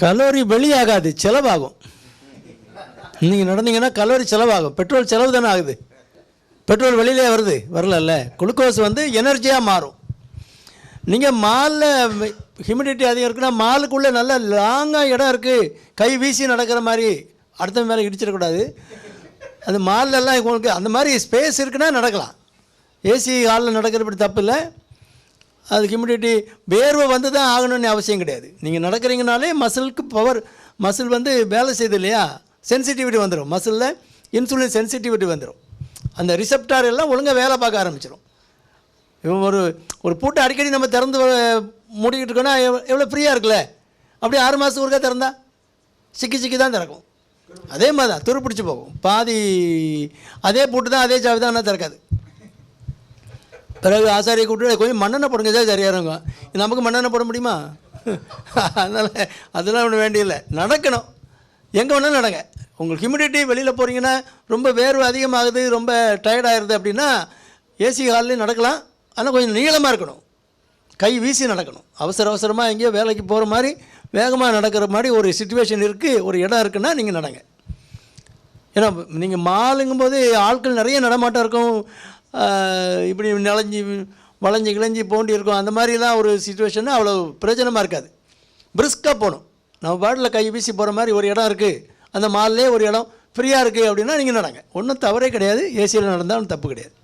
Calorie வெளியாகாது, செலவாகும். நீங்கள் நடந்தீங்கன்னா calorie செலவாகும். பெட்ரோல் செலவு தானே ஆகுது. பெட்ரோல் வெளியிலே வரல. குளுக்கோஸ் வந்து எனர்ஜியாக மாறும். நீங்கள் மாலில் ஹியூமிடிட்டி அதிகம் இருக்குன்னா மாலுக்குள்ளே நல்ல லாங்காக இடம் இருக்குது, கை வீசி நடக்கிற மாதிரி அடுத்த மேலே இடிச்சிடக்கூடாது. அது மாலெல்லாம் உங்களுக்கு அந்த மாதிரி ஸ்பேஸ் இருக்குன்னா நடக்கலாம். ஏசி ஹாலில் நடக்கிறபடி தப்பு இல்லை. அது ஹியூமிடிட்டி வேர்வை வந்து தான் ஆகணும்னு அவசியம் கிடையாது. நீங்கள் நடக்கிறீங்கனாலே மசிலுக்கு பவர், மசில் வந்து வேலை செய்யுது இல்லையா, சென்சிட்டிவிட்டி வந்துடும். மசிலில் இன்சுலின் சென்சிட்டிவிட்டி வந்துடும். அந்த ரிசெப்டார் எல்லாம் ஒழுங்காக வேலை பார்க்க ஆரம்பிச்சிடும். ஒரு பூட்டை அடிக்கடி நம்ம திறந்து மூடிக்கிட்டு இருக்கோன்னா எவ்வளோ ஃப்ரீயாக இருக்குல்ல. அப்படியே 6 மாதத்துக்கு ஒருக்கா திறந்தா சிக்கி தான் திறக்கும். அதே மாதிரி தான் துரு பிடிச்சி போகும். பாதி அதே பூட்டு தான், அதே சாவி தான், ஆனால் திறக்காது. பிறகு ஆசாரியை கூப்பிட்டு கொஞ்சம் மண்ணெண்ணெய் போடுங்க சார், சரியாக இருக்கும். நமக்கு மண்ணெண்ணெய் போட முடியுமா? அதனால் அதெல்லாம் ஒன்றும் வேண்டியில்லை. நடக்கணும், எங்கே வேணாலும் நடங்க. உங்களுக்கு ஹியூமிடிட்டி வெளியில் போகிறீங்கன்னா ரொம்ப வேர்வை அதிகமாகுது, ரொம்ப டயர்டாகிடுது அப்படின்னா ஏசி ஹால்லேயும் நடக்கலாம். ஆனால் கொஞ்சம் நீளமாக இருக்கணும், கை வீசி நடக்கணும். அவசரமாக எங்கேயோ வேலைக்கு போகிற மாதிரி வேகமாக நடக்கிற மாதிரி ஒரு சிச்சுவேஷன் இருக்குது, ஒரு இடம் இருக்குன்னா நீங்கள் நடங்க. ஏன்னா நீங்கள் மாலுங்கும்போது ஆட்கள் நிறைய நடமாட்டம் இருக்கும், இப்படி வளைஞ்சி கிளைஞ்சி போண்டி இருக்கும். அந்த மாதிரிலாம் ஒரு சிச்சுவேஷன்னா அவ்வளோ பிரயோஜனமாக இருக்காது. பிரிஸ்காக போகணும். நம்ம பாட்டில் கை வீசி போகிற மாதிரி ஒரு இடம் இருக்குது, அந்த மால்லே ஒரு இடம் ஃப்ரீயாக இருக்குது அப்படின்னா நீங்கள் நடங்க. ஒன்றும் தவறே கிடையாது. ஏசியில் நடந்தாலும் தப்பு கிடையாது.